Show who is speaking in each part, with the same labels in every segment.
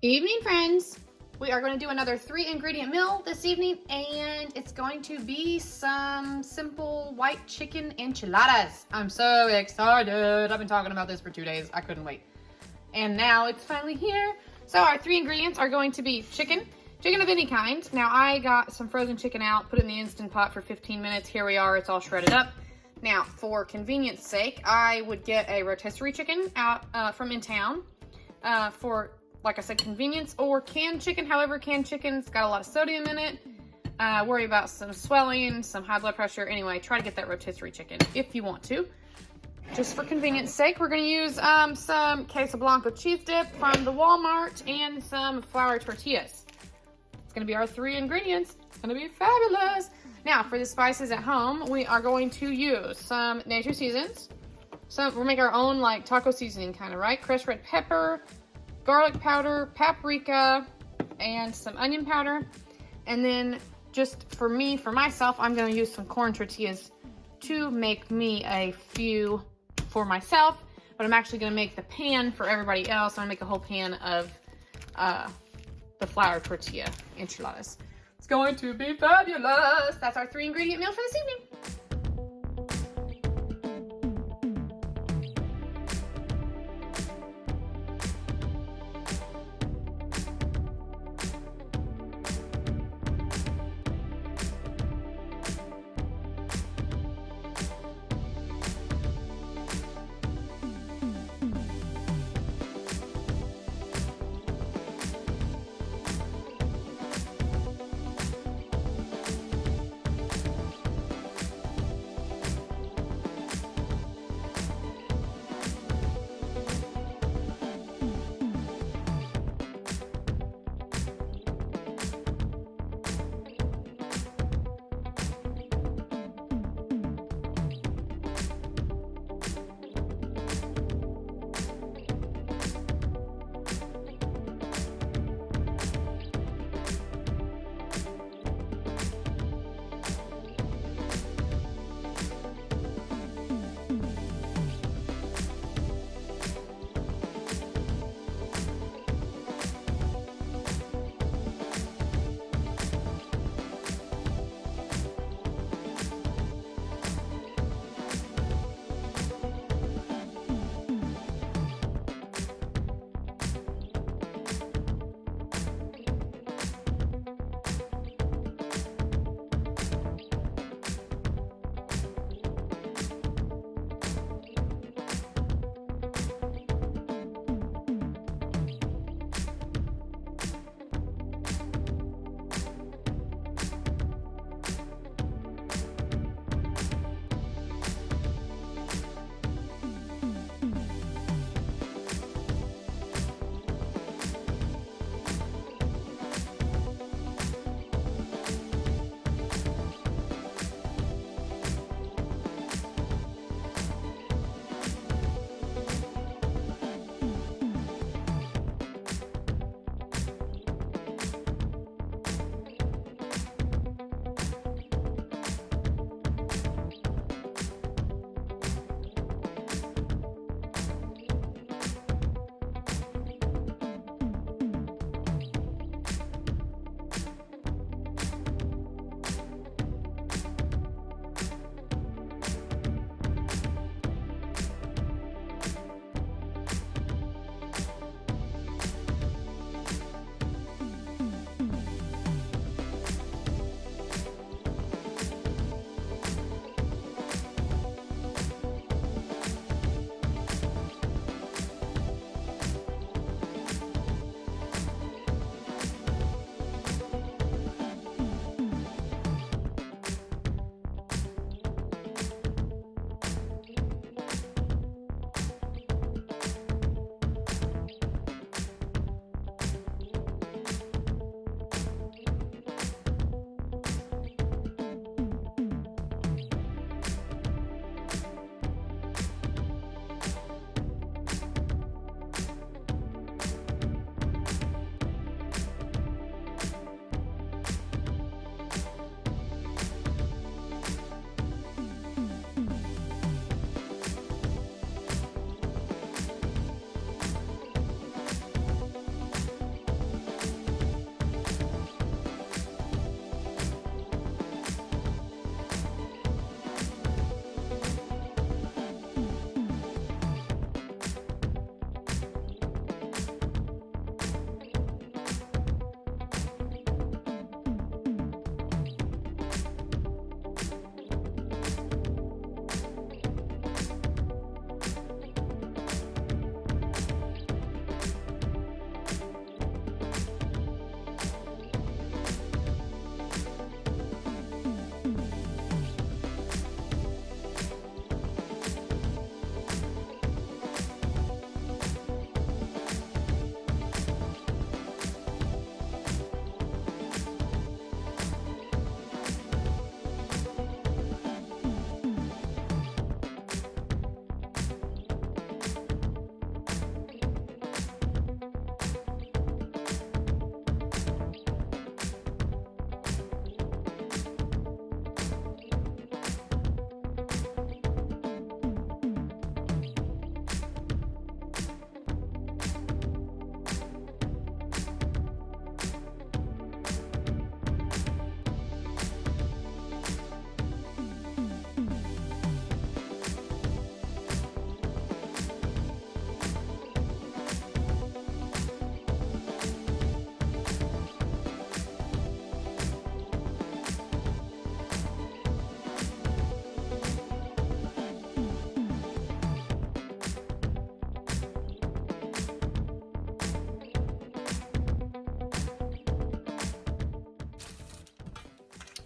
Speaker 1: Evening, friends. We are going to do another 3-ingredient meal this evening, and it's going to be some simple white chicken enchiladas. I'm so excited. I've been talking about this for 2 days. I couldn't wait. And now it's finally here. So our 3 ingredients are going to be chicken of any kind. Now I got some frozen chicken out, put it in the Instant Pot for 15 minutes. Here we are, it's all shredded up. Now, for convenience sake, I would get a rotisserie chicken out from in town for, like I said, convenience, or canned chicken. However, canned chicken's got a lot of sodium in it. Worry about some swelling, some high blood pressure. Anyway, try to get that rotisserie chicken if you want to. Just for convenience sake, we're going to use some queso blanco cheese dip from the Walmart and some flour tortillas. It's going to be our 3 ingredients. It's going to be fabulous. Now, for the spices at home, we are going to use some nature seasons. We'll make our own, like, taco seasoning kind of, right? Crushed red pepper, garlic powder, paprika, and some onion powder. And then just for myself, I'm going to use some corn tortillas to make me a few for myself. But I'm actually going to make the pan for everybody else. I'm going to make a whole pan of the flour tortilla enchiladas. It's going to be fabulous. That's our 3-ingredient meal for this evening.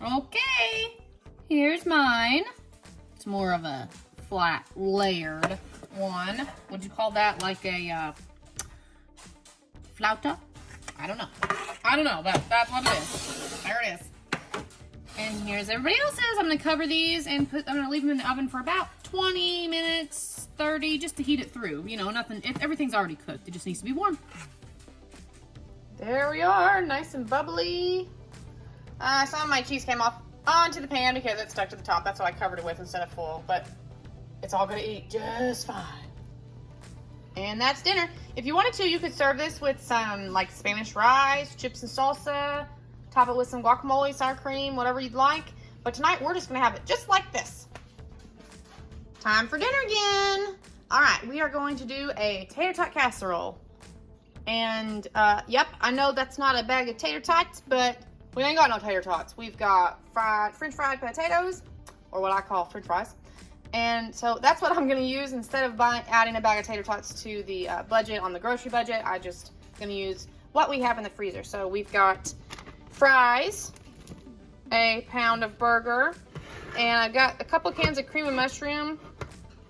Speaker 1: Okay, here's mine. It's more of a flat layered one. Would you call that like a flauta? I don't know, but that's what it is. There it is. And here's everybody else's. I'm gonna cover these and I'm gonna leave them in the oven for about 20 minutes, 30, just to heat it through. You know, everything's already cooked. It just needs to be warm. There we are, nice and bubbly. Some of my cheese came off onto the pan because it stuck to the top. That's what I covered it with instead of foil, but it's all gonna eat just fine. And that's dinner. If you wanted to, you could serve this with some like Spanish rice, chips and salsa, top it with some guacamole, sour cream, whatever you'd like. But tonight we're just gonna have it just like this. Time for dinner again. All right, we are going to do a tater tot casserole. And yep, I know that's not a bag of tater tots, but we ain't got no tater tots. We've got French fried potatoes, or what I call French fries. And so that's what I'm gonna use instead of adding a bag of tater tots to the budget on the grocery budget. I just gonna use what we have in the freezer. So we've got fries, a pound of burger, and I've got a couple cans of cream of mushroom.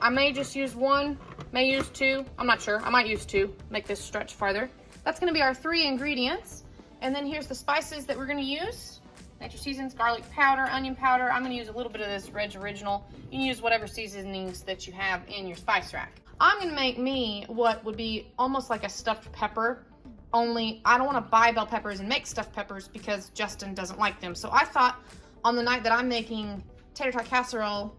Speaker 1: I may just use one, may use two. I'm not sure. I might use two, make this stretch farther. That's gonna be our 3 ingredients. And then here's the spices that we're gonna use. Nature seasons, garlic powder, onion powder. I'm gonna use a little bit of this Red's Original. You can use whatever seasonings that you have in your spice rack. I'm gonna make me what would be almost like a stuffed pepper, only I don't wanna buy bell peppers and make stuffed peppers because Justin doesn't like them. So I thought on the night that I'm making tater tot casserole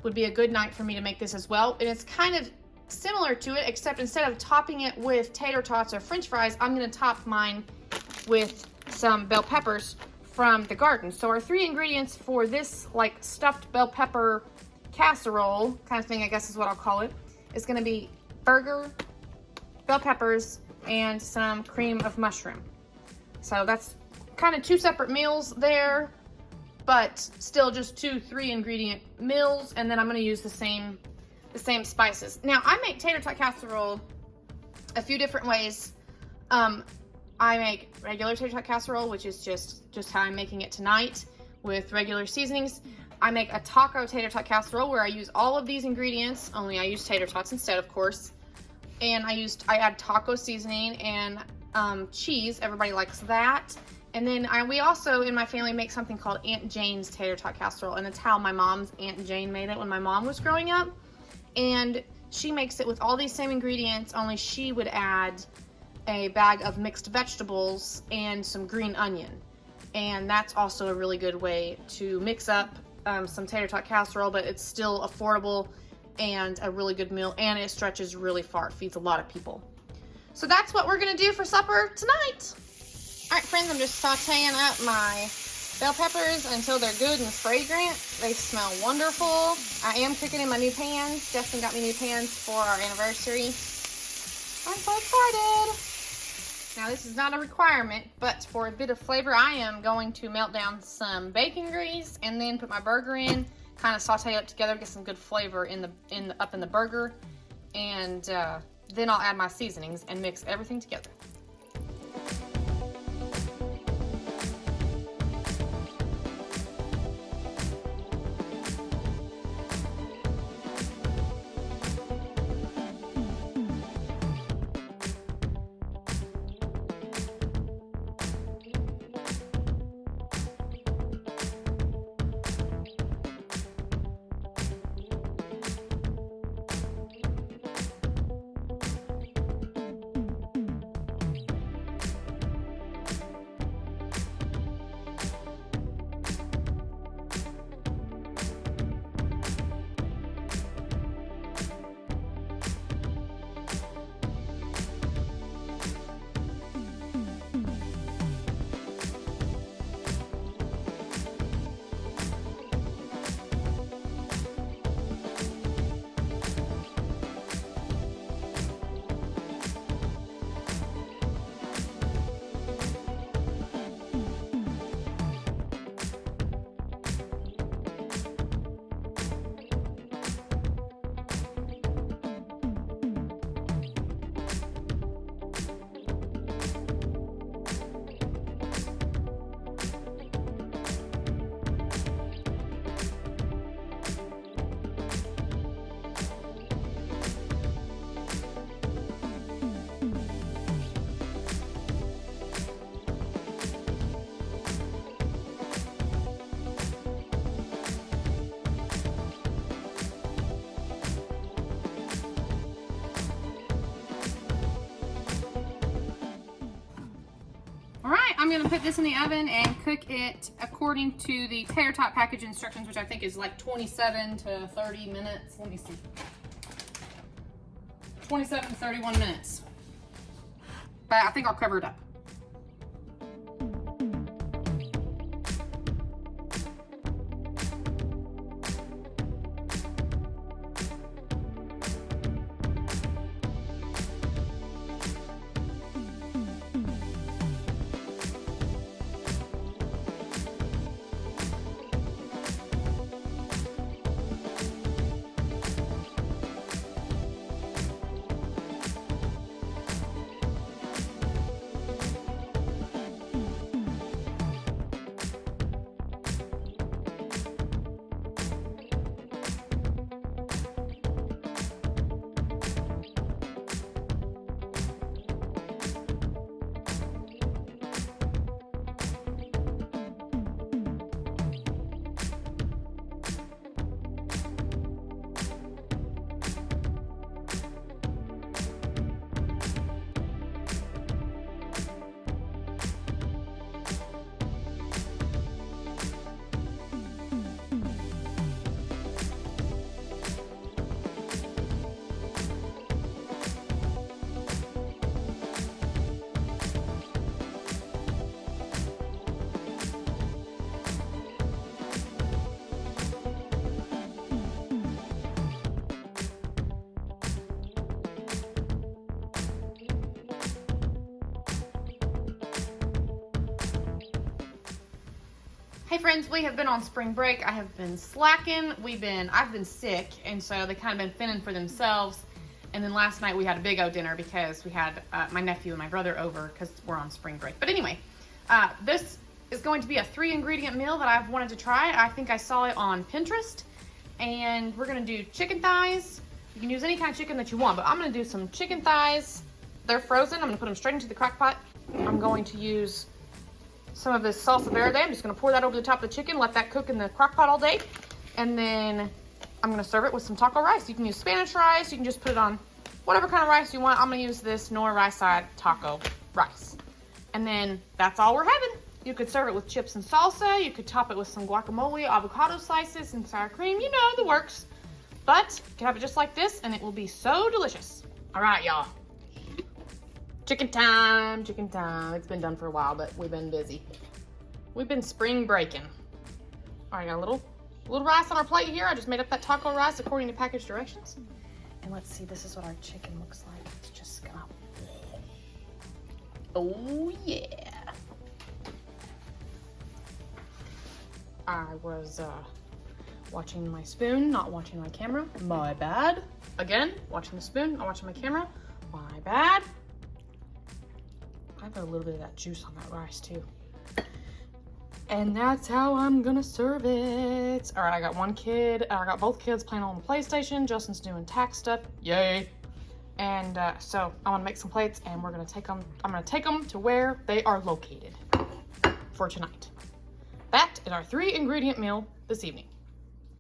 Speaker 1: would be a good night for me to make this as well. And it's kind of similar to it, except instead of topping it with tater tots or French fries, I'm gonna top mine with some bell peppers from the garden. So our 3 ingredients for this like stuffed bell pepper casserole kind of thing, I guess is what I'll call it, is gonna be burger, bell peppers, and some cream of mushroom. So that's kind of 2 separate meals there, but still just 2 3-ingredient meals, and then I'm gonna use the same spices. Now I make tater tot casserole a few different ways. I make regular tater tot casserole, which is just how I'm making it tonight with regular seasonings. I make a taco tater tot casserole where I use all of these ingredients, only I use tater tots instead, of course. And I add taco seasoning and cheese. Everybody likes that. And then we also, in my family, make something called Aunt Jane's tater tot casserole, and it's how my mom's Aunt Jane made it when my mom was growing up. And she makes it with all these same ingredients, only she would add a bag of mixed vegetables and some green onion. And that's also a really good way to mix up some tater tot casserole, but it's still affordable and a really good meal, and it stretches really far. It feeds a lot of people. So that's what we're gonna do for supper tonight. All right, friends, I'm just sauteing up my bell peppers until they're good and fragrant. They smell wonderful. I am cooking in my new pans. Justin got me new pans for our anniversary. I'm so excited. Now this is not a requirement, but for a bit of flavor, I am going to melt down some bacon grease and then put my burger in, kind of saute it up together, get some good flavor up in the burger, and then I'll add my seasonings and mix everything together. I'm gonna put this in the oven and cook it according to the Tater Tot package instructions, which I think is like 27 to 30 minutes. Let me see. 27 to 31 minutes. But I think I'll cover it up. Hey friends, we have been on spring break. I have been slacking. I've been sick, and so they kind of been fending for themselves. And then last night we had a big old dinner because we had my nephew and my brother over because we're on spring break. But anyway, this is going to be a 3-ingredient meal that I've wanted to try. I think I saw it on Pinterest, and we're gonna do chicken thighs. You can use any kind of chicken that you want, but I'm gonna do some chicken thighs. They're frozen. I'm gonna put them straight into the crock pot. I'm going to use some of this salsa verde. I'm just gonna pour that over the top of the chicken, let that cook in the crock pot all day. And then I'm gonna serve it with some taco rice. You can use Spanish rice, you can just put it on whatever kind of rice you want. I'm gonna use this Nor rice side taco rice. And then that's all we're having. You could serve it with chips and salsa. You could top it with some guacamole, avocado slices, and sour cream. You know, the works. But you can have it just like this, and it will be so delicious. All right, y'all. Chicken time, chicken time. It's been done for a while, but we've been busy. We've been spring breaking. All right, got a little rice on our plate here. I just made up that taco rice according to package directions. And let's see, this is what our chicken looks like. It's just gonna, oh yeah. I was watching my spoon, not watching my camera. My bad. Again, watching the spoon, not watching my camera. My bad. I got a little bit of that juice on that rice too. And that's how I'm gonna serve it. All right, I got both kids playing on the PlayStation. Justin's doing tax stuff, yay. And so I'm gonna make some plates and I'm gonna take them to where they are located for tonight. That is our 3-ingredient meal this evening.